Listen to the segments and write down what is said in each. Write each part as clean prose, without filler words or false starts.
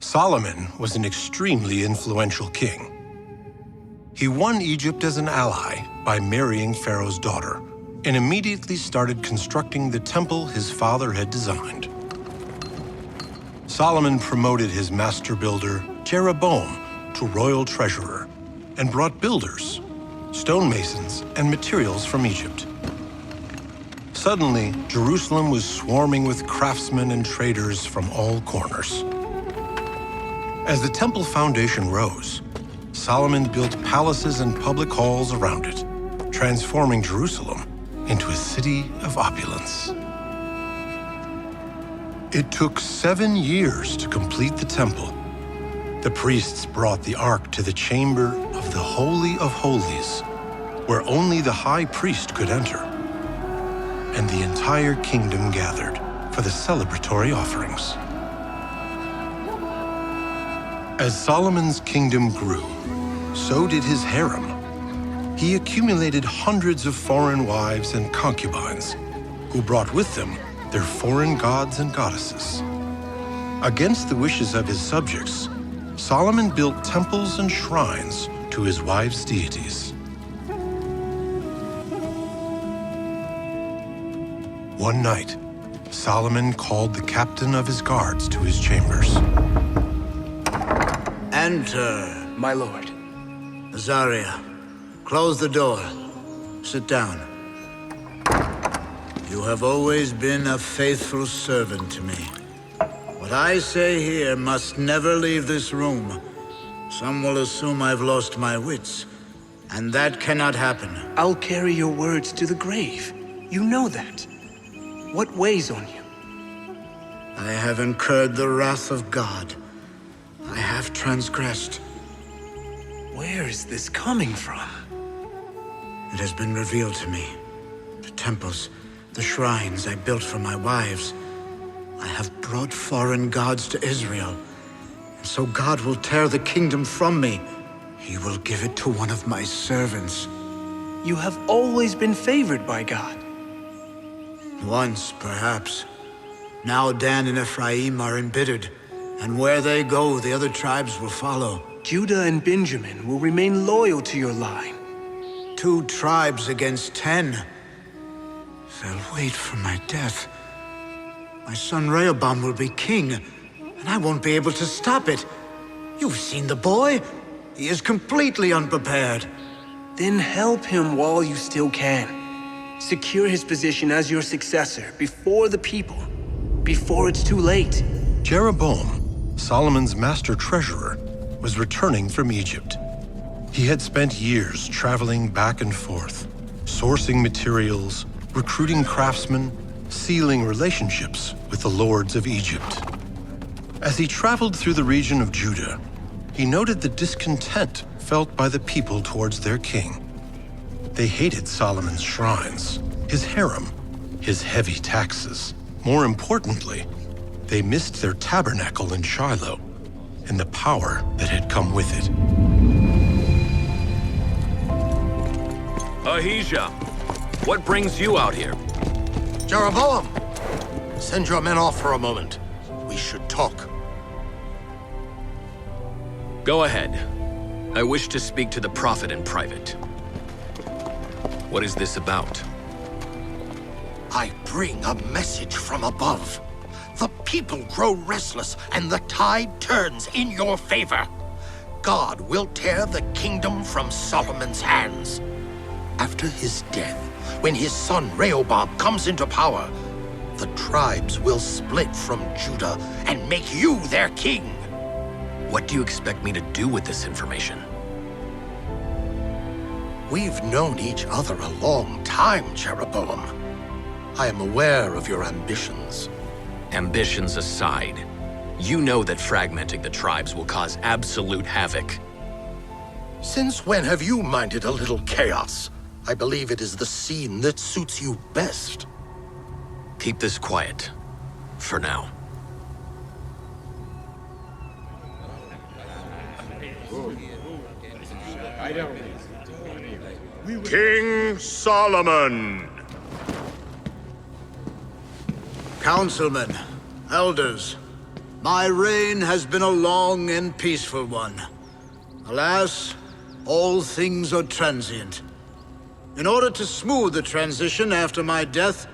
Solomon was an extremely influential king. He won Egypt as an ally by marrying Pharaoh's daughter and immediately started constructing the temple his father had designed. Solomon promoted his master builder, Jeroboam, to royal treasurer and brought builders, stonemasons, and materials from Egypt. Suddenly, Jerusalem was swarming with craftsmen and traders from all corners. As the temple foundation rose, Solomon built palaces and public halls around it, transforming Jerusalem into a city of opulence. It took 7 years to complete the temple. The priests brought the ark to the chamber of the Holy of Holies, where only the high priest could enter, and the entire kingdom gathered for the celebratory offerings. As Solomon's kingdom grew, so did his harem. He accumulated hundreds of foreign wives and concubines, who brought with them their foreign gods and goddesses. Against the wishes of his subjects, Solomon built temples and shrines to his wives' deities. One night, Solomon called the captain of his guards to his chambers. Enter. My lord. Azariah, close the door. Sit down. You have always been a faithful servant to me. What I say here must never leave this room. Some will assume I've lost my wits, and that cannot happen. I'll carry your words to the grave. You know that. What weighs on you? I have incurred the wrath of God. I have transgressed. Where is this coming from? It has been revealed to me. The temples, the shrines I built for my wives. I have brought foreign gods to Israel. And so God will tear the kingdom from me. He will give it to one of my servants. You have always been favored by God. Once, perhaps. Now Dan and Ephraim are embittered. And where they go, the other tribes will follow. Judah and Benjamin will remain loyal to your line. 2 tribes against 10. They'll wait for my death. My son Rehoboam will be king, and I won't be able to stop it. You've seen the boy. He is completely unprepared. Then help him while you still can. Secure his position as your successor before the people, before it's too late. Jeroboam, Solomon's master treasurer, was returning from Egypt. He had spent years traveling back and forth, sourcing materials, recruiting craftsmen, sealing relationships with the lords of Egypt. As he traveled through the region of Judah, he noted the discontent felt by the people towards their king. They hated Solomon's shrines, his harem, his heavy taxes. More importantly, they missed their tabernacle in Shiloh and the power that had come with it. Ahijah, what brings you out here? Jeroboam! Send your men off for a moment. We should talk. Go ahead. I wish to speak to the prophet in private. What is this about? I bring a message from above. The people grow restless, and the tide turns in your favor. God will tear the kingdom from Solomon's hands. After his death, when his son Rehoboam comes into power, the tribes will split from Judah and make you their king. What do you expect me to do with this information? We've known each other a long time, Jeroboam. I am aware of your ambitions. Ambitions aside, you know that fragmenting the tribes will cause absolute havoc. Since when have you minded a little chaos? I believe it is the scene that suits you best. Keep this quiet, for now. King Solomon! Councilmen, elders, My reign has been a long and peaceful one. Alas, all things are transient. In order to smooth the transition after my death,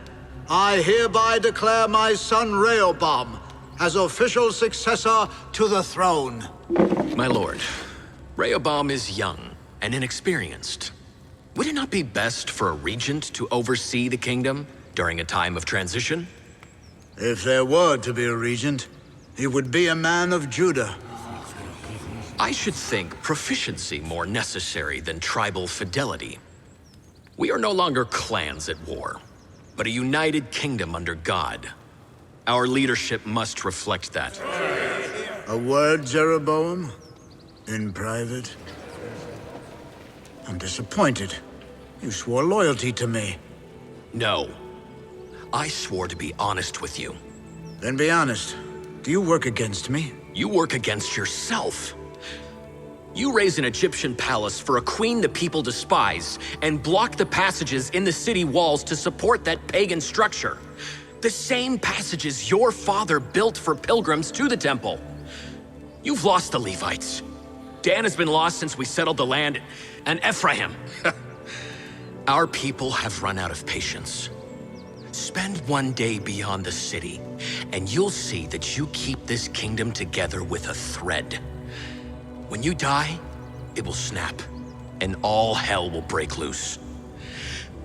I hereby declare my son Rehoboam as official successor to the throne. My lord, Rehoboam is young and inexperienced. Would it not be best for a regent to oversee the kingdom during a time of transition? If there were to be a regent, he would be a man of Judah. I should think proficiency more necessary than tribal fidelity. We are no longer clans at war, but a united kingdom under God. Our leadership must reflect that. A word, Jeroboam? In private? I'm disappointed. You swore loyalty to me. No. I swore to be honest with you. Then be honest. Do you work against me? You work against yourself. You raise an Egyptian palace for a queen the people despise and block the passages in the city walls to support that pagan structure. The same passages your father built for pilgrims to the temple. You've lost the Levites. Dan has been lost since we settled the land, and Ephraim. Our people have run out of patience. Spend one day beyond the city, and you'll see that you keep this kingdom together with a thread. When you die, it will snap, and all hell will break loose.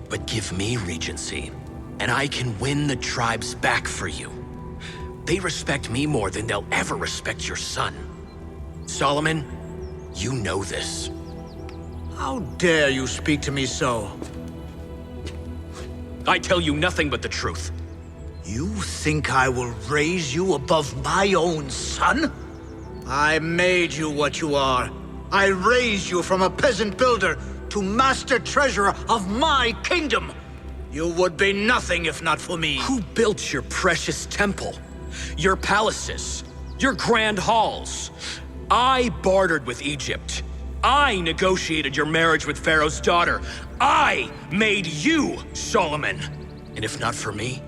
But give me regency, and I can win the tribes back for you. They respect me more than they'll ever respect your son. Solomon, you know this. How dare you speak to me so? I tell you nothing but the truth. You think I will raise you above my own son? I made you what you are. I raised you from a peasant builder to master treasurer of my kingdom. You would be nothing if not for me. Who built your precious temple? Your palaces? Your grand halls? I bartered with Egypt. I negotiated your marriage with Pharaoh's daughter. I made you, Solomon. And if not for me,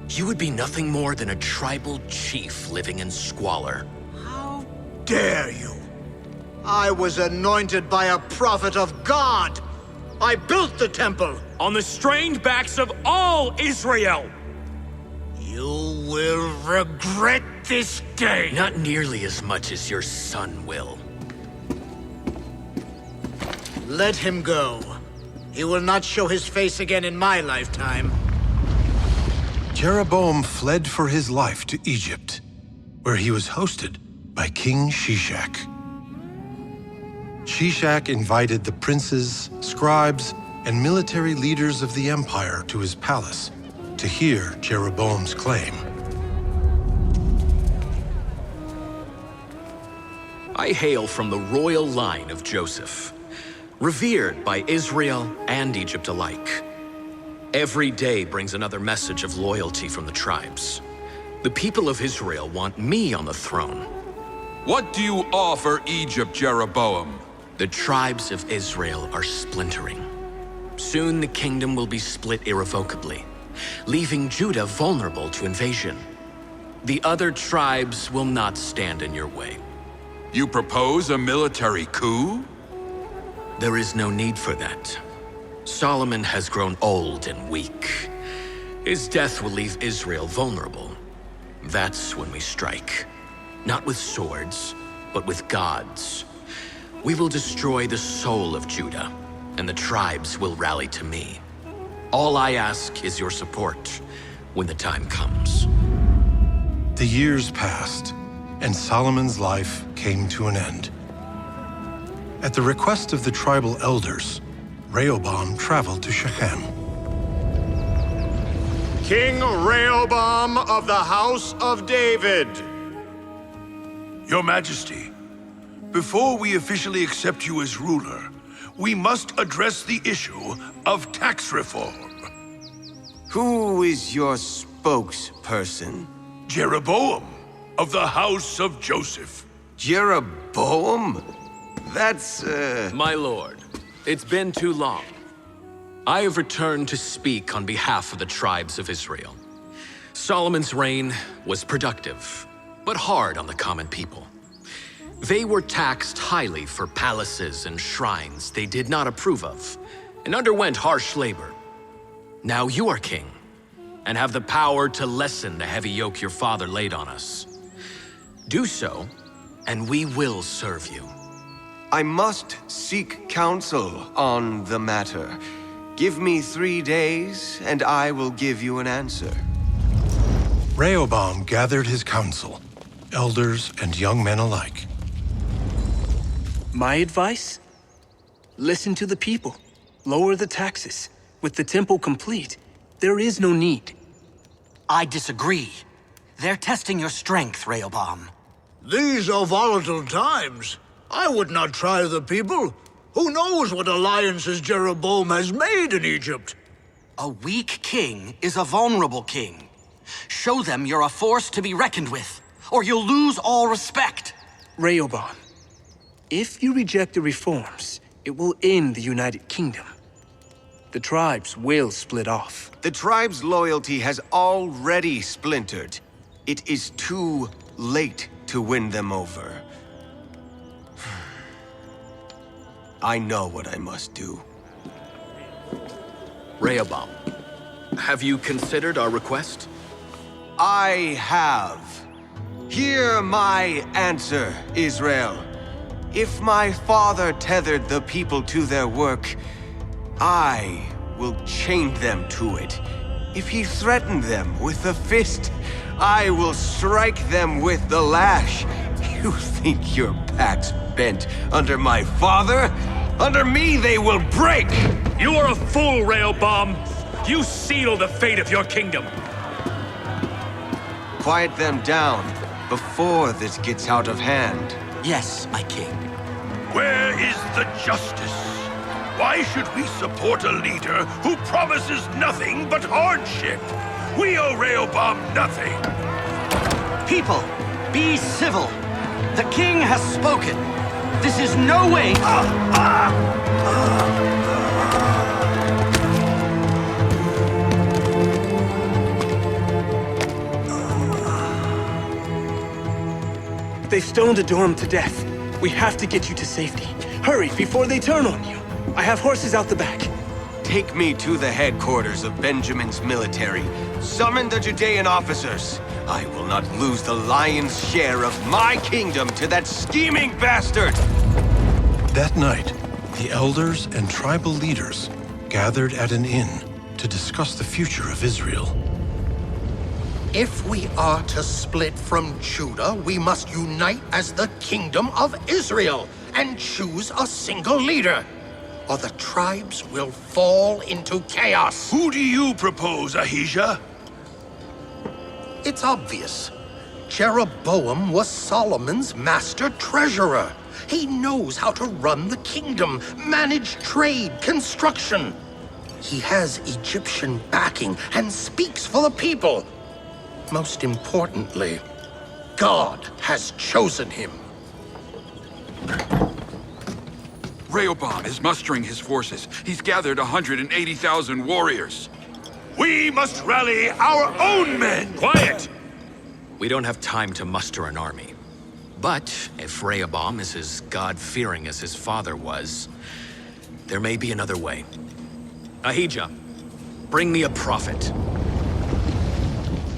you would be nothing more than a tribal chief living in squalor. How dare you? I was anointed by a prophet of God. I built the temple. On the strained backs of all Israel. You will regret this day. Not nearly as much as your son will. Let him go. He will not show his face again in my lifetime. Jeroboam fled for his life to Egypt, where he was hosted by King Shishak. Shishak invited the princes, scribes, and military leaders of the empire to his palace to hear Jeroboam's claim. I hail from the royal line of Joseph, revered by Israel and Egypt alike. Every day brings another message of loyalty from the tribes. The people of Israel want me on the throne. What do you offer Egypt, Jeroboam? The tribes of Israel are splintering. Soon the kingdom will be split irrevocably, leaving Judah vulnerable to invasion. The other tribes will not stand in your way. You propose a military coup? There is no need for that. Solomon has grown old and weak. His death will leave Israel vulnerable. That's when we strike. Not with swords, but with gods. We will destroy the soul of Judah, and the tribes will rally to me. All I ask is your support when the time comes. The years passed, and Solomon's life came to an end. At the request of the tribal elders, Rehoboam traveled to Shechem. King Rehoboam of the house of David. Your Majesty, before we officially accept you as ruler, we must address the issue of tax reform. Who is your spokesperson? Jeroboam of the house of Joseph. Jeroboam? That's, My lord, it's been too long. I have returned to speak on behalf of the tribes of Israel. Solomon's reign was productive, but hard on the common people. They were taxed highly for palaces and shrines they did not approve of, and underwent harsh labor. Now you are king, and have the power to lessen the heavy yoke your father laid on us. Do so, and we will serve you. I must seek counsel on the matter. Give me 3 days, and I will give you an answer. Rehoboam gathered his council, elders and young men alike. My advice? Listen to the people. Lower the taxes. With the temple complete, there is no need. I disagree. They're testing your strength, Rehoboam. These are volatile times. I would not try the people. Who knows what alliances Jeroboam has made in Egypt? A weak king is a vulnerable king. Show them you're a force to be reckoned with, or you'll lose all respect. Rehoboam, if you reject the reforms, it will end the United Kingdom. The tribes will split off. The tribe's loyalty has already splintered. It is too late to win them over. I know what I must do. Rehoboam, have you considered our request? I have. Hear my answer, Israel. If my father tethered the people to their work, I will chain them to it. If he threatened them with the fist, I will strike them with the lash. You think your pack's bent under my father? Under me they will break! You are a fool, Rehoboam! You seal the fate of your kingdom! Quiet them down before this gets out of hand. Yes, my king. Where is the justice? Why should we support a leader who promises nothing but hardship? We owe Rehoboam nothing. People, be civil. The king has spoken. This is no way. They've stoned Jeroboam to death. We have to get you to safety. Hurry, before they turn on you. I have horses out the back. Take me to the headquarters of Benjamin's military. Summon the Judean officers. I will not lose the lion's share of my kingdom to that scheming bastard! That night, the elders and tribal leaders gathered at an inn to discuss the future of Israel. If we are to split from Judah, we must unite as the kingdom of Israel and choose a single leader, or the tribes will fall into chaos. Who do you propose, Ahijah? It's obvious. Jeroboam was Solomon's master treasurer. He knows how to run the kingdom, manage trade, construction. He has Egyptian backing and speaks for the people. Most importantly, God has chosen him. Rehoboam is mustering his forces. He's gathered 180,000 warriors. We must rally our own men! Quiet! We don't have time to muster an army. But if Rehoboam is as God-fearing as his father was, there may be another way. Ahijah, bring me a prophet.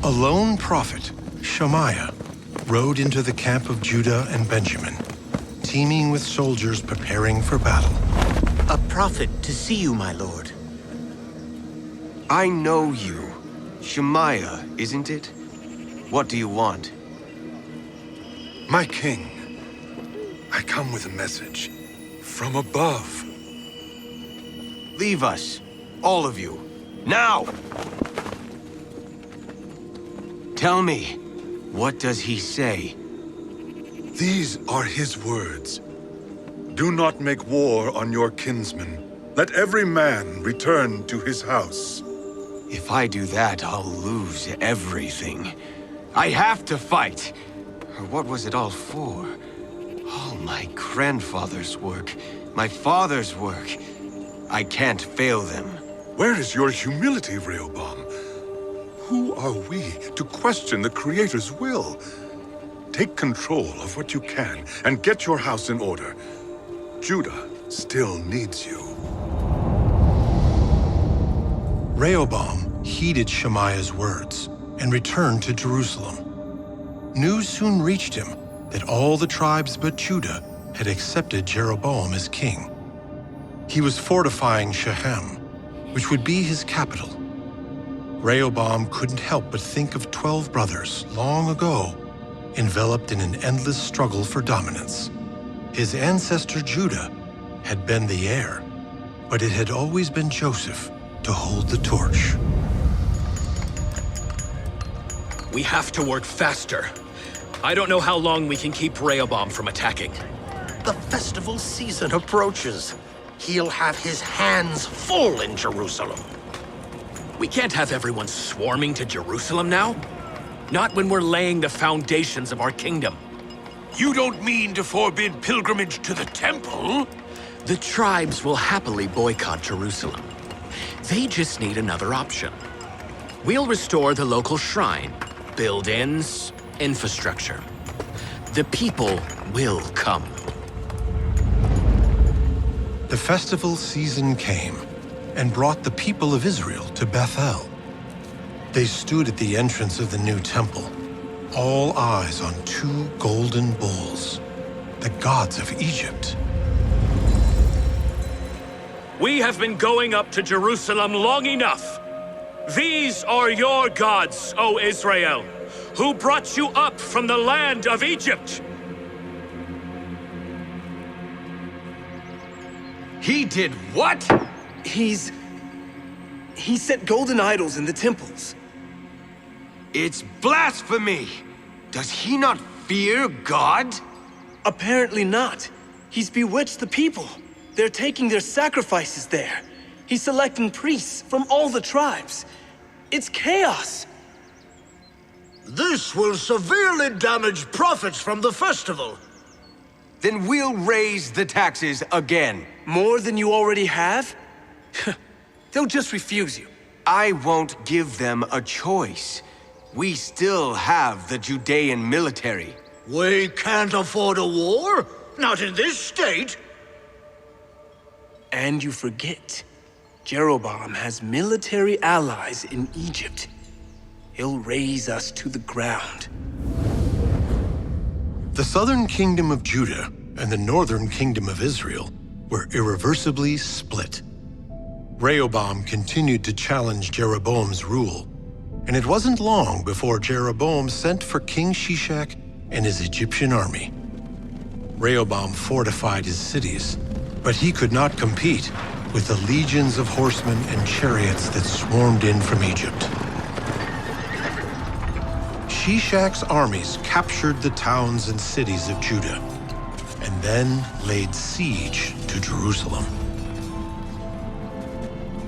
A lone prophet, Shemaiah, rode into the camp of Judah and Benjamin, teeming with soldiers preparing for battle. A prophet to see you, my lord. I know you. Shemaiah, isn't it? What do you want? My king, I come with a message from above. Leave us, all of you, now! Tell me, what does he say? These are his words. Do not make war on your kinsmen. Let every man return to his house. If I do that, I'll lose everything. I have to fight! What was it all for? All my grandfather's work, my father's work. I can't fail them. Where is your humility, Rehoboam? Who are we to question the Creator's will? Take control of what you can and get your house in order. Judah still needs you. Rehoboam heeded Shemaiah's words and returned to Jerusalem. News soon reached him that all the tribes but Judah had accepted Jeroboam as king. He was fortifying Shechem, which would be his capital. Rehoboam couldn't help but think of 12 brothers long ago, enveloped in an endless struggle for dominance. His ancestor Judah had been the heir, but it had always been Joseph to hold the torch. We have to work faster. I don't know how long we can keep Rehoboam from attacking. The festival season approaches. He'll have his hands full in Jerusalem. We can't have everyone swarming to Jerusalem now. Not when we're laying the foundations of our kingdom. You don't mean to forbid pilgrimage to the temple? The tribes will happily boycott Jerusalem. They just need another option. We'll restore the local shrine, build inns, infrastructure. The people will come. The festival season came and brought the people of Israel to Bethel. They stood at the entrance of the new temple, all eyes on 2 golden bulls, the gods of Egypt. We have been going up to Jerusalem long enough. These are your gods, O Israel, who brought you up from the land of Egypt. He did what? He set golden idols in the temples. It's blasphemy! Does he not fear God? Apparently not. He's bewitched the people. They're taking their sacrifices there. He's selecting priests from all the tribes. It's chaos. This will severely damage profits from the festival. Then we'll raise the taxes again. More than you already have? They'll just refuse you. I won't give them a choice. We still have the Judean military. We can't afford a war? Not in this state. And you forget, Jeroboam has military allies in Egypt. He'll raze us to the ground. The southern kingdom of Judah and the northern kingdom of Israel were irreversibly split. Rehoboam continued to challenge Jeroboam's rule, and it wasn't long before Jeroboam sent for King Shishak and his Egyptian army. Rehoboam fortified his cities, but he could not compete with the legions of horsemen and chariots that swarmed in from Egypt. Shishak's armies captured the towns and cities of Judah, and then laid siege to Jerusalem.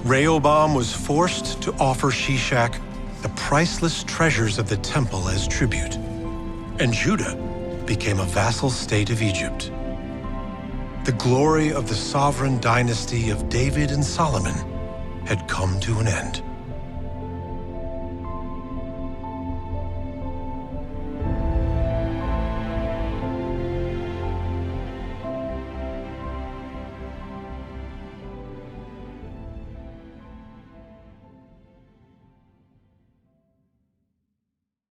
Rehoboam was forced to offer Shishak the priceless treasures of the temple as tribute, and Judah became a vassal state of Egypt. The glory of the sovereign dynasty of David and Solomon had come to an end.